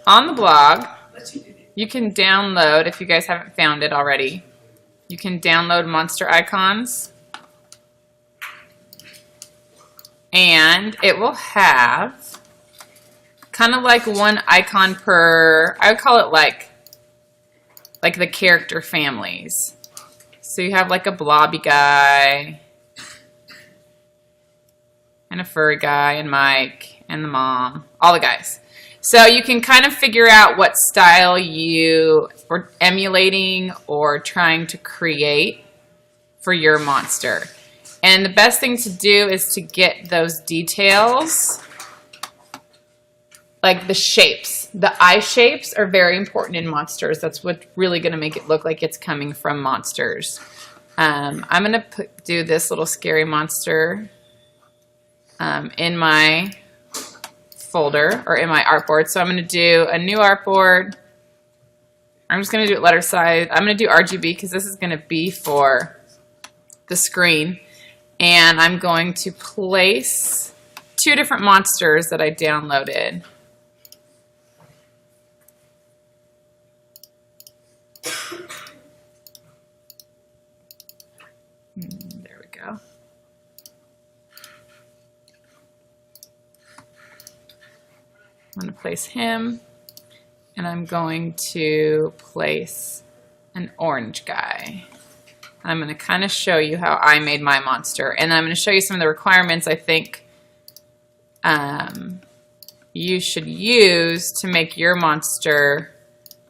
On the blog, you can download, if you guys haven't found it already, you can download monster icons. And it will have kind of like one icon per, I would call it like the character families. So you have like a blobby guy, and a furry guy, and Mike, and the mom, all the guys. So you can kind of figure out what style you are emulating or trying to create for your monster. And the best thing to do is to get those details, like the shapes. The eye shapes are very important in monsters. That's what's really going to make it look like it's coming from monsters. I'm going to do this little scary monster in my folder, or in my artboard. So I'm going to do a new artboard. I'm just going to do it letter size. I'm going to do RGB because this is going to be for the screen. And I'm going to place two different monsters that I downloaded. There we go. I'm going to place him, and I'm going to place an orange guy. I'm going to kind of show you how I made my monster, and I'm going to show you some of the requirements I think you should use to make your monster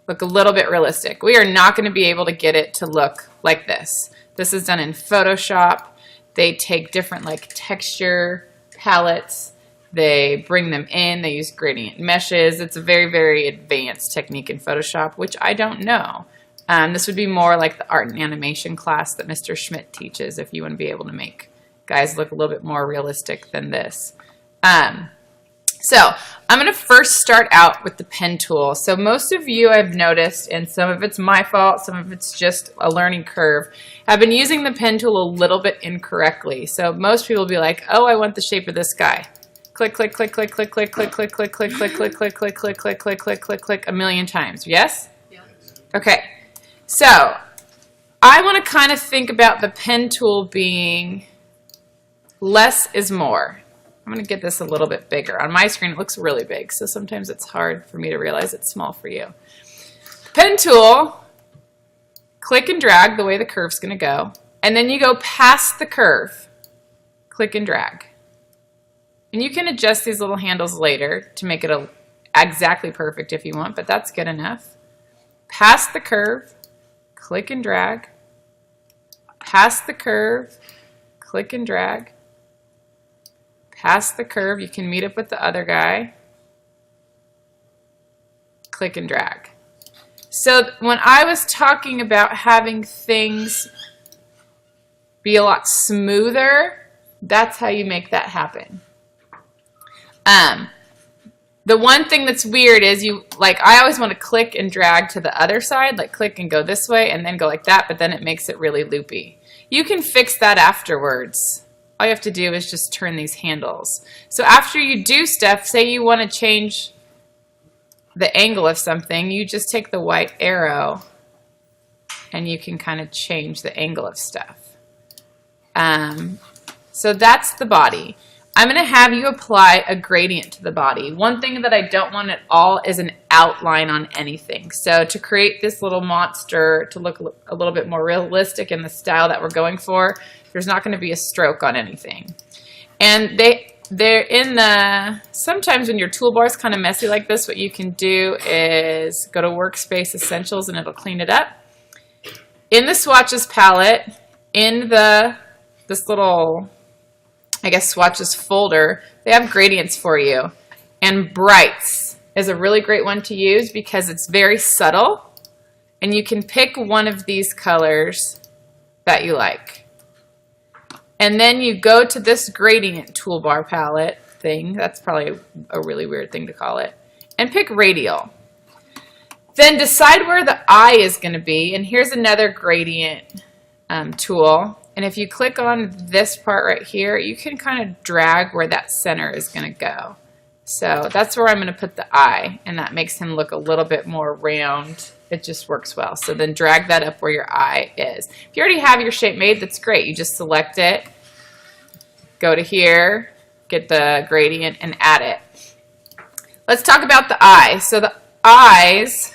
look a little bit realistic. We are not going to be able to get it to look like this. This is done in Photoshop. They take different like texture palettes. They bring them in. They use gradient meshes. It's a very, very advanced technique in Photoshop, which I don't know. This would be more like the art and animation class that Mr. Schmidt teaches if you want to be able to make guys look a little bit more realistic than this. So I'm going to first start out with the pen tool. So most of you I've noticed, and some of it's my fault, some of it's just a learning curve, have been using the pen tool a little bit incorrectly. So most people will be like, oh, I want the shape of this guy. Click, click, click, click, click, click, click, click, click, click, click, click, click, click, click, click, click, click, click, click, a million times. Yes? Yeah. Okay. So I want to kind of think about the pen tool being less is more. I'm going to get this a little bit bigger. On my screen, it looks really big, so sometimes it's hard for me to realize it's small for you. Pen tool, click and drag the way the curve's going to go, and then you go past the curve. Click and drag. And you can adjust these little handles later to make it exactly perfect if you want, but that's good enough. Past the curve, click and drag. Past the curve, click and drag. Past the curve, you can meet up with the other guy. Click and drag. So when I was talking about having things be a lot smoother, that's how you make that happen. The one thing that's weird is I always want to click and drag to the other side, like click and go this way and then go like that, but then it makes it really loopy. You can fix that afterwards. All you have to do is just turn these handles. So after you do stuff, say you want to change the angle of something, you just take the white arrow and you can kind of change the angle of stuff. So that's the body. I'm going to have you apply a gradient to the body. One thing that I don't want at all is an outline on anything. So to create this little monster to look a little bit more realistic in the style that we're going for, there's not going to be a stroke on anything. And they're in the, sometimes when your toolbar is kind of messy like this, what you can do is go to Workspace Essentials and it'll clean it up. In the swatches palette, in this little, I guess, swatches folder, they have gradients for you. And brights is a really great one to use because it's very subtle. And you can pick one of these colors that you like. And then you go to this gradient toolbar palette thing. That's probably a really weird thing to call it. And pick radial. Then decide where the eye is going to be. And here's another gradient tool. And if you click on this part right here, you can kind of drag where that center is going to go. So that's where I'm going to put the eye, and that makes him look a little bit more round. It just works well. So then drag that up where your eye is. If you already have your shape made, that's great. You just select it, go to here, get the gradient, and add it. Let's talk about the eye. So the eyes,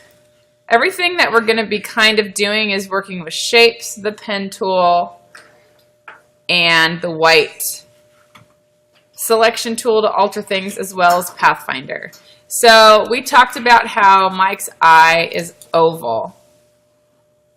everything that we're going to be kind of doing is working with shapes, the pen tool, and the white selection tool to alter things, as well as Pathfinder. So we talked about how Mike's eye is oval,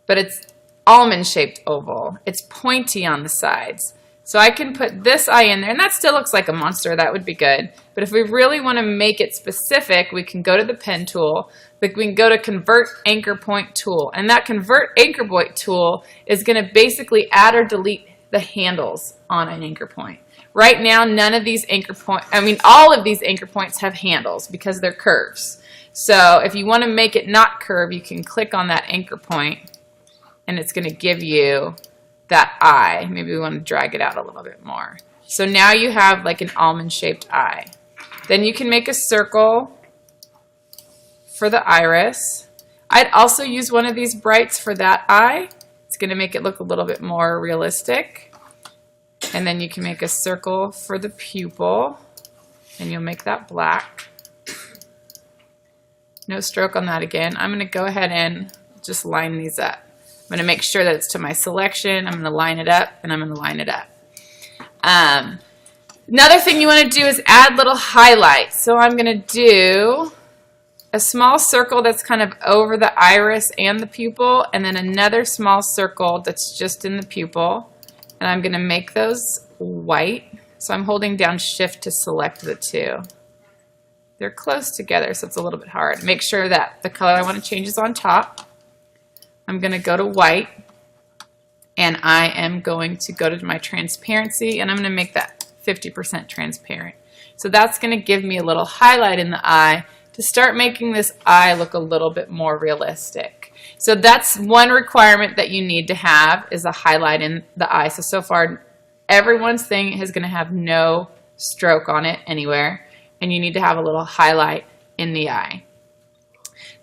but it's almond-shaped oval. It's pointy on the sides. So I can put this eye in there, and that still looks like a monster. That would be good. But if we really want to make it specific, we can go to the pen tool. We can go to Convert Anchor Point tool. And that Convert Anchor Point tool is going to basically add or delete the handles on an anchor point. Right now, none of these all of these anchor points have handles because they're curves. So if you want to make it not curve, you can click on that anchor point, and it's going to give you that eye. Maybe we want to drag it out a little bit more. So now you have like an almond-shaped eye. Then you can make a circle for the iris. I'd also use one of these brights for that eye. It's going to make it look a little bit more realistic. And then you can make a circle for the pupil, and you'll make that black. No stroke on that again. I'm going to go ahead and just line these up. I'm going to make sure that it's to my selection. I'm going to line it up, and I'm going to line it up. Another thing you want to do is add little highlights. So I'm going to do a small circle that's kind of over the iris and the pupil, and then another small circle that's just in the pupil. And I'm going to make those white. So I'm holding down Shift to select the two. They're close together, so it's a little bit hard. Make sure that the color I want to change is on top. I'm going to go to white, and I am going to go to my transparency, and I'm going to make that 50% transparent. So that's going to give me a little highlight in the eye to start making this eye look a little bit more realistic. So that's one requirement that you need to have, is a highlight in the eye. So far, everyone's thing is going to have no stroke on it anywhere, and you need to have a little highlight in the eye.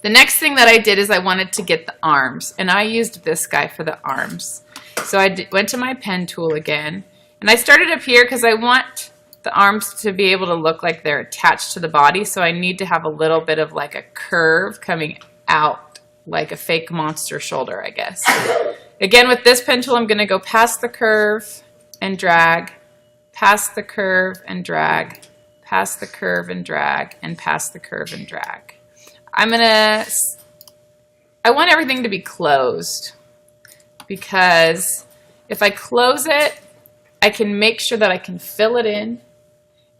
The next thing that I did is I wanted to get the arms, and I used this guy for the arms. So I went to my pen tool again, and I started up here because I want the arms to be able to look like they're attached to the body, so I need to have a little bit of like a curve coming out, like a fake monster shoulder, I guess. Again, with this pen tool, I'm going to go past the curve and drag, past the curve and drag, past the curve and drag, and past the curve and drag. I want everything to be closed, because if I close it, I can make sure that I can fill it in,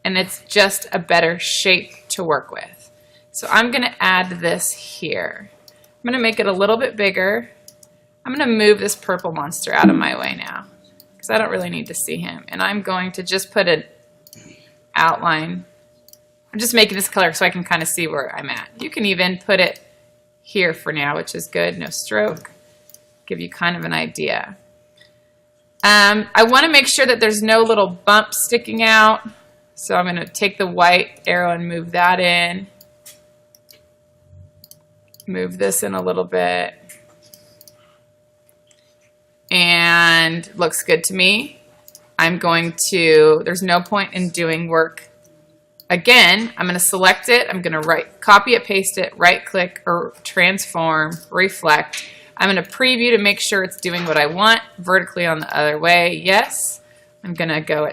and it's just a better shape to work with. So I'm going to add this here. I'm going to make it a little bit bigger. I'm going to move this purple monster out of my way now, because I don't really need to see him. And I'm going to just put an outline. I'm just making this color so I can kind of see where I'm at. You can even put it here for now, which is good. No stroke. Give you kind of an idea. I want to make sure that there's no little bumps sticking out. So I'm going to take the white arrow and move that in. Move this in a little bit. And looks good to me. I'm going to, there's no point in doing work again. I'm going to select it. I'm going to copy it, paste it, right click, or transform, reflect. I'm going to preview to make sure it's doing what I want. Vertically on the other way, yes. I'm going to go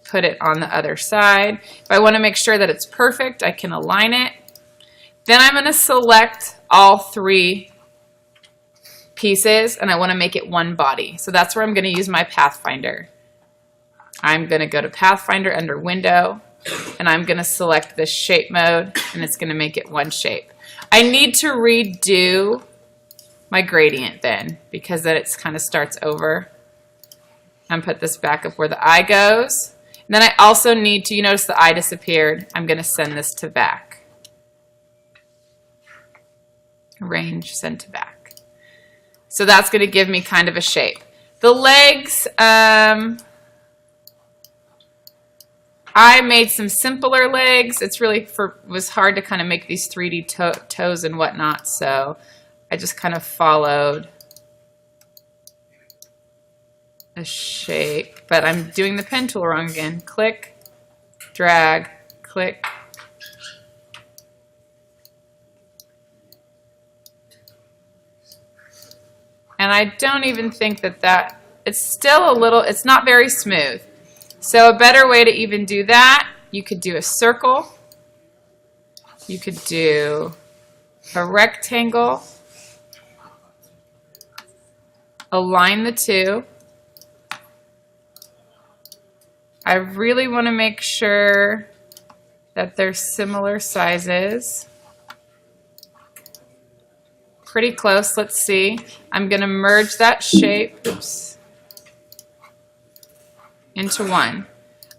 put it on the other side. If I want to make sure that it's perfect, I can align it. Then I'm going to select all three pieces, and I want to make it one body. So that's where I'm going to use my Pathfinder. I'm going to go to Pathfinder under Window, and I'm going to select this shape mode, and it's going to make it one shape. I need to redo my gradient then, because then it kind of starts over. And put this back up where the eye goes. And then I also need to, you notice the eye disappeared. I'm going to send this to back. Arrange, send to back. So that's going to give me kind of a shape. The legs, I I made some simpler legs. It's really was hard to kind of make these 3D toes and whatnot, so I just kind of followed a shape, but I'm doing the pen tool wrong again. Click, drag, click. And I don't even think that it's still a little, it's not very smooth. So a better way to even do that, you could do a circle, you could do a rectangle, align the two. I really want to make sure that they're similar sizes. Pretty close, let's see. I'm going to merge that shape, into one.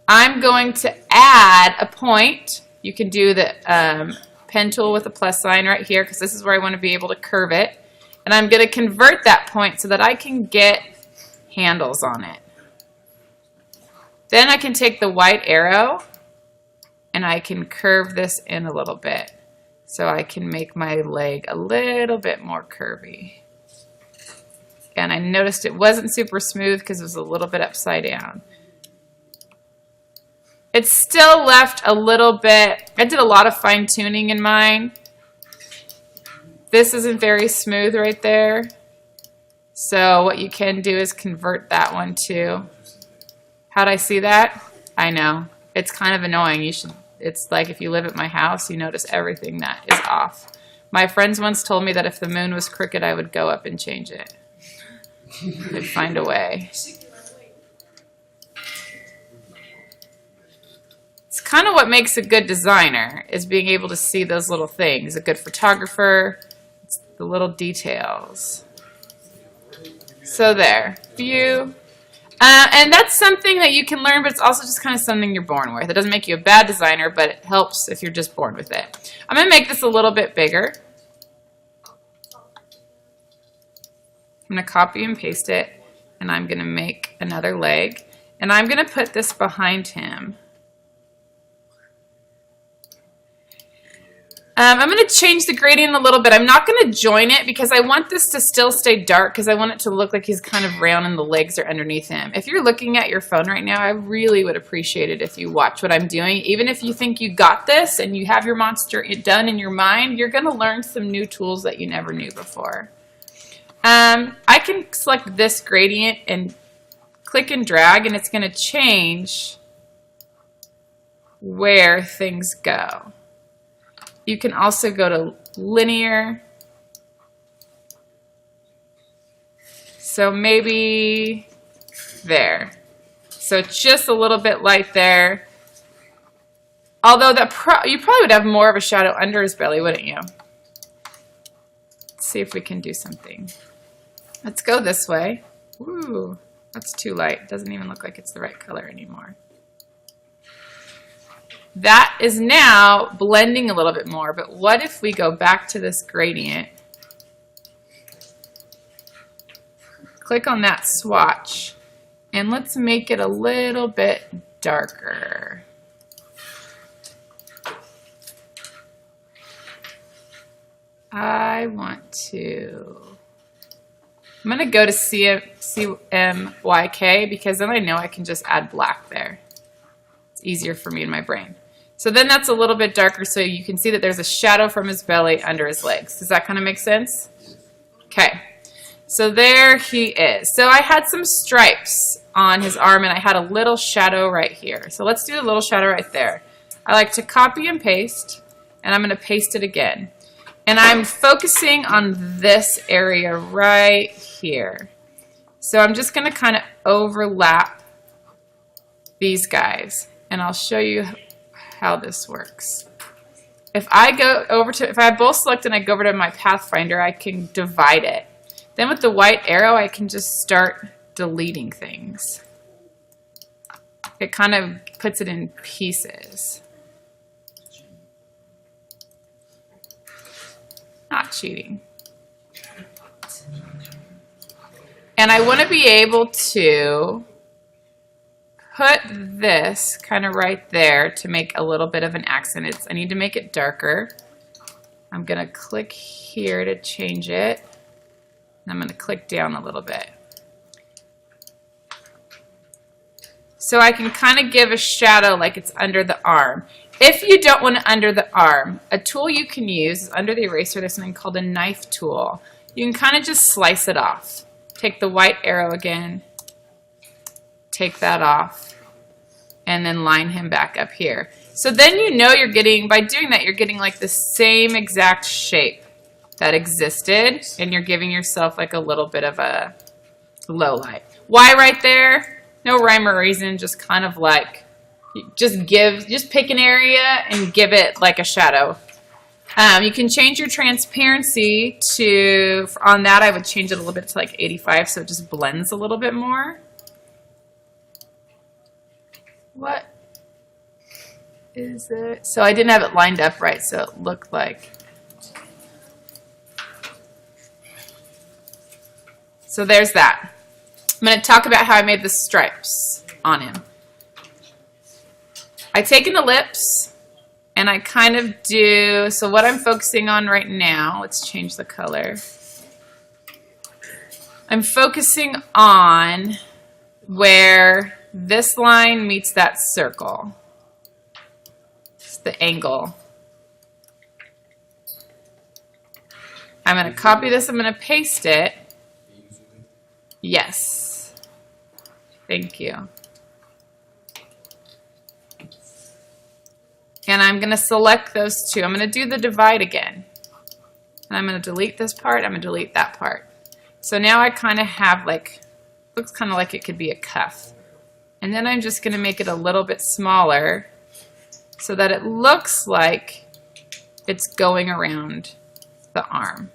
I'm going to add a point. You can do the pen tool with a plus sign right here because this is where I want to be able to curve it. And I'm going to convert that point so that I can get handles on it. Then I can take the white arrow and I can curve this in a little bit so I can make my leg a little bit more curvy. And I noticed it wasn't super smooth because it was a little bit upside down. It still left a little bit, I did a lot of fine tuning in mine. This isn't very smooth right there. So what you can do is convert that one too. How'd I see that? I know. It's kind of annoying. It's like if you live at my house, you notice everything that is off. My friends once told me that if the moon was crooked, I would go up and change it. I'd find a way. It's kind of what makes a good designer, is being able to see those little things. A good photographer, it's the little details. So there, view. And that's something that you can learn, but it's also just kind of something you're born with. It doesn't make you a bad designer, but it helps if you're just born with it. I'm going to make this a little bit bigger. I'm going to copy and paste it, and I'm going to make another leg. And I'm going to put this behind him. I'm going to change the gradient a little bit. I'm not going to join it because I want this to still stay dark because I want it to look like he's kind of round and the legs are underneath him. If you're looking at your phone right now, I really would appreciate it if you watch what I'm doing. Even if you think you got this and you have your monster done in your mind, you're going to learn some new tools that you never knew before. I can select this gradient and click and drag, and it's going to change where things go. You can also go to linear. So maybe there. So it's just a little bit light there. Although you probably would have more of a shadow under his belly, wouldn't you? Let's see if we can do something. Let's go this way. Ooh, that's too light. Doesn't even look like it's the right color anymore. That is now blending a little bit more, but what if we go back to this gradient, click on that swatch, and let's make it a little bit darker. I'm going to go to CMYK because then I know I can just add black there. It's easier for me in my brain. So then that's a little bit darker so you can see that there's a shadow from his belly under his legs. Does that kind of make sense? Okay. So there he is. So I had some stripes on his arm and I had a little shadow right here. So let's do a little shadow right there. I like to copy and paste, and I'm going to paste it again. And I'm focusing on this area right here. So I'm just going to kind of overlap these guys, and I'll show you how this works. If I have both selected and I go over to my Pathfinder, I can divide it. Then with the white arrow, I can just start deleting things. It kind of puts it in pieces. Not cheating. And I want to be able to put this kind of right there to make a little bit of an accent. I need to make it darker. I'm going to click here to change it. And I'm going to click down a little bit. So I can kind of give a shadow like it's under the arm. If you don't want it under the arm, a tool you can use is under the eraser. There's something called a knife tool. You can kind of just slice it off. Take the white arrow again, take that off, and then line him back up here. So then you know you're getting, by doing that, you're getting like the same exact shape that existed, and you're giving yourself like a little bit of a low light. Why right there? No rhyme or reason, just kind of like, just pick an area and give it like a shadow. You can change your transparency to, on that I would change it a little bit to like 85 so it just blends a little bit more. What is it? So I didn't have it lined up right, so it looked like. So there's that. I'm going to talk about how I made the stripes on him. I take an ellipse and I kind of do, so what I'm focusing on right now, let's change the color. I'm focusing on where this line meets that circle. It's the angle. I'm going to copy this, I'm going to paste it. Yes. Thank you. And I'm going to select those two. I'm going to do the divide again. And I'm going to delete this part. I'm going to delete that part. So now I kind of have like, looks kind of like it could be a cuff. And then I'm just going to make it a little bit smaller so that it looks like it's going around the arm.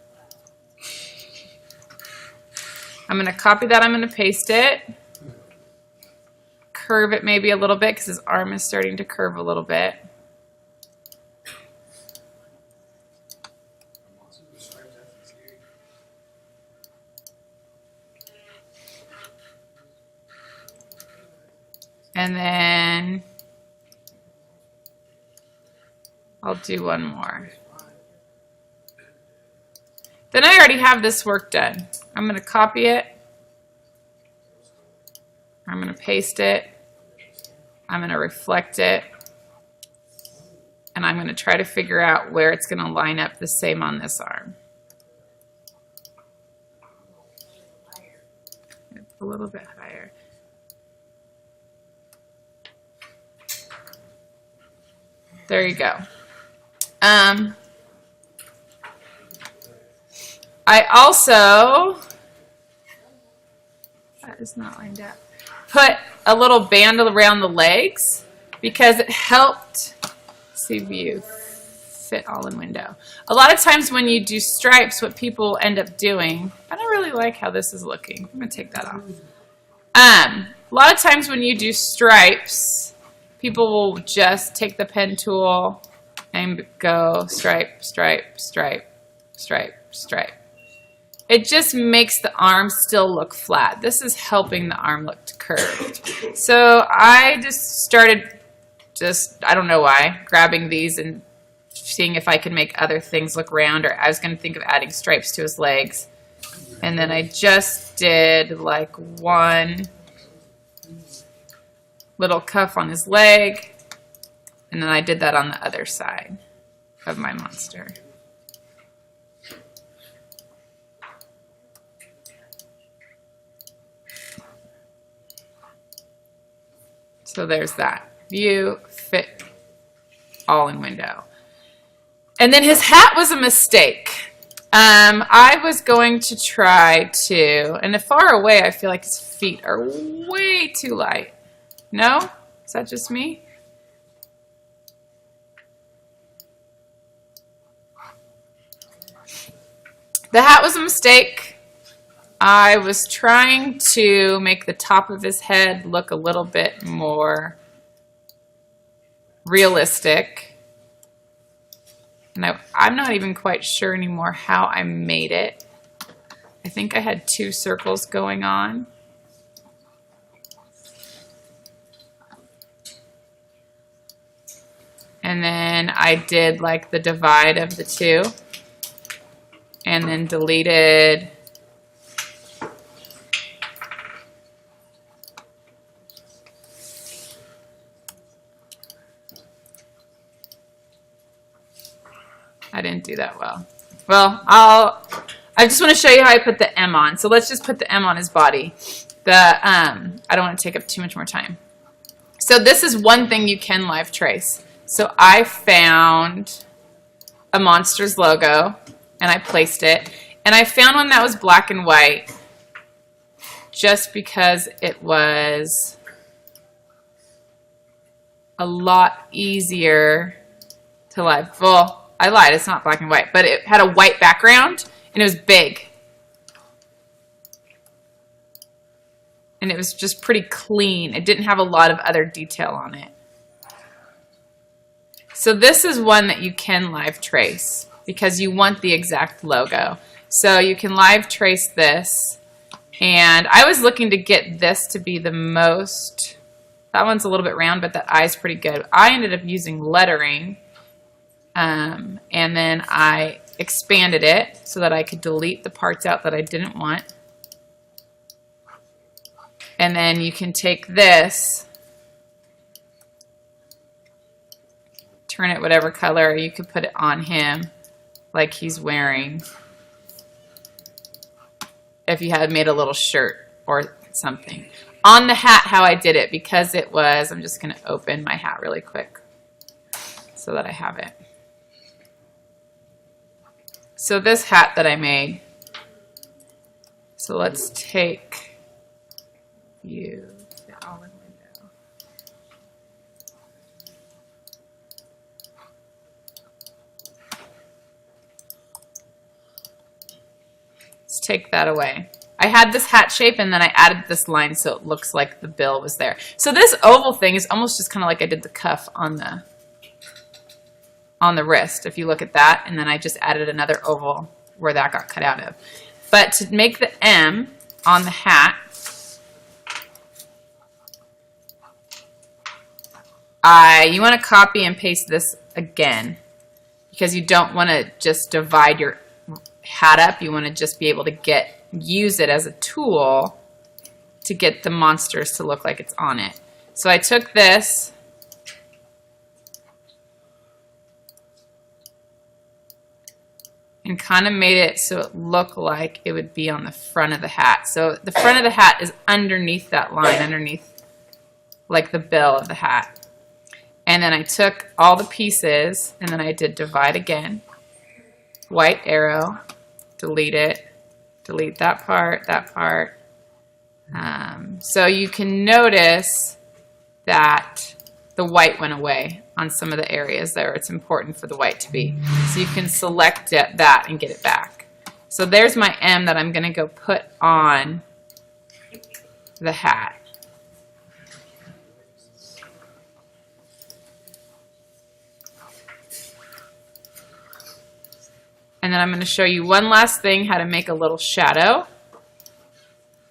I'm going to copy that. I'm going to paste it. Curve it maybe a little bit because his arm is starting to curve a little bit. And then I'll do one more. Then I already have this work done. I'm going to copy it. I'm going to paste it. I'm going to reflect it. And I'm going to try to figure out where it's going to line up the same on this arm. A little bit higher. There you go. I also, that is not lined up, put a little band around the legs because it helped, see view, fit all in window. A lot of times when you do stripes, what people end up doing, I don't really like how this is looking. I'm going to take that off. A lot of times when you do stripes, people will just take the pen tool and go stripe, stripe, stripe, stripe, stripe. It just makes the arm still look flat. This is helping the arm look curved. So I just started, I don't know why, grabbing these and seeing if I could make other things look round, or I was going to think of adding stripes to his legs. And then I just did like one little cuff on his leg, and then I did that on the other side of my monster. So there's that. View, fit, all in window. And then his hat was a mistake. I was going to try to, and far away I feel like his feet are way too light. No? Is that just me? The hat was a mistake. I was trying to make the top of his head look a little bit more realistic. And I'm not even quite sure anymore how I made it. I think I had two circles going on. then I did like the divide of the two, and then deleted I didn't do that well. Well, I just want to show you how I put the M on. So let's just put the M on his body. I don't want to take up too much more time. So this is one thing you can live trace. So I found a Monsters logo and I placed it. And I found one that was black and white just because it was a lot easier to live. Well, I lied, it's not black and white, but it had a white background and it was big. And it was just pretty clean. It didn't have a lot of other detail on it. So this is one that you can live trace because you want the exact logo. So you can live trace this. And I was looking to get this to be the most, that one's a little bit round, but that eye's pretty good. I ended up using lettering. And then I expanded it so that I could delete the parts out that I didn't want. And then you can take this, turn it whatever color, or you could put it on him like he's wearing if you had made a little shirt or something. On the hat, how I did it, because it was, I'm just going to open my hat really quick so that I have it. So this hat that I made, so let's take view, the all-in window. Let's take that away. I had this hat shape and then I added this line so it looks like the bill was there. So this oval thing is almost just kind of like I did the cuff on the wrist, if you look at that, and then I just added another oval where that got cut out of. But to make the M on the hat, you want to copy and paste this again because you don't want to just divide your hat up. You want to just be able to use it as a tool to get the monsters to look like it's on it. So I took this and kind of made it so it looked like it would be on the front of the hat. So the front of the hat is underneath that line, underneath like the bill of the hat. And then I took all the pieces and then I did divide again, white arrow, delete it, delete that part, that part. So you can notice that the white went away on some of the areas there. It's important for the white to be. So you can select that and get it back. So there's my M that I'm going to go put on the hat. And then I'm going to show you one last thing, how to make a little shadow.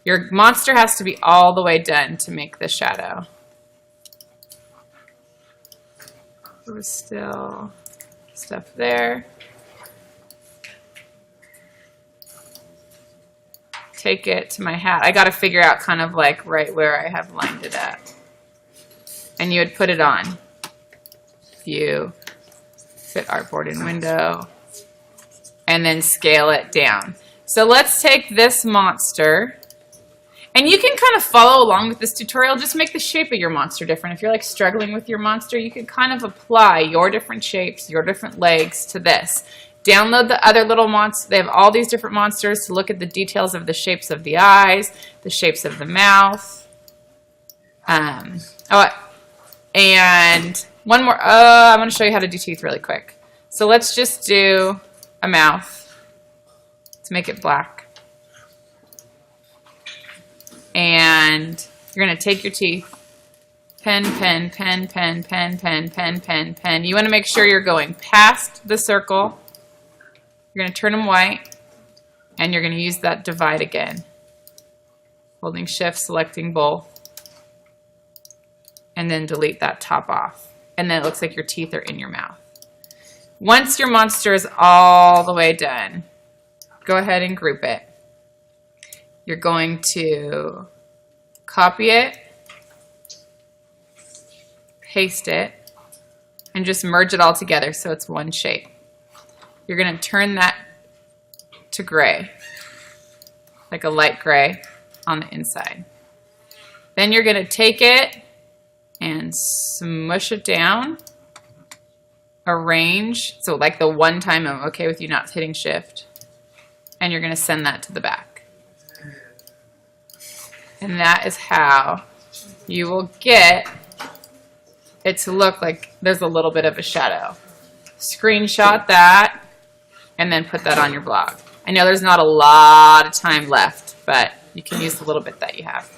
Your monster has to be all the way done to make the shadow. There was still stuff there. Take it to my hat. I got to figure out kind of like right where I have lined it at. And you would put it on. View, fit artboard in window, and then scale it down. So let's take this monster. And you can kind of follow along with this tutorial. Just make the shape of your monster different. If you're like struggling with your monster, you can kind of apply your different shapes, your different legs to this. Download the other little monsters. They have all these different monsters to look at the details of the shapes of the eyes, the shapes of the mouth. And one more. I'm going to show you how to do teeth really quick. So let's just do a mouth to make it black. And you're going to take your teeth, pen, pen, pen, pen, pen, pen, pen, pen, pen. You want to make sure you're going past the circle. You're going to turn them white, and you're going to use that divide again. Holding shift, selecting both, and then delete that top off. And then it looks like your teeth are in your mouth. Once your monster is all the way done, go ahead and group it. You're going to copy it, paste it, and just merge it all together so it's one shape. You're going to turn that to gray, like a light gray on the inside. Then you're going to take it and smush it down, arrange, so like the one time I'm okay with you not hitting shift, and you're going to send that to the back. And that is how you will get it to look like there's a little bit of a shadow. Screenshot that and then put that on your blog. I know there's not a lot of time left, but you can use the little bit that you have.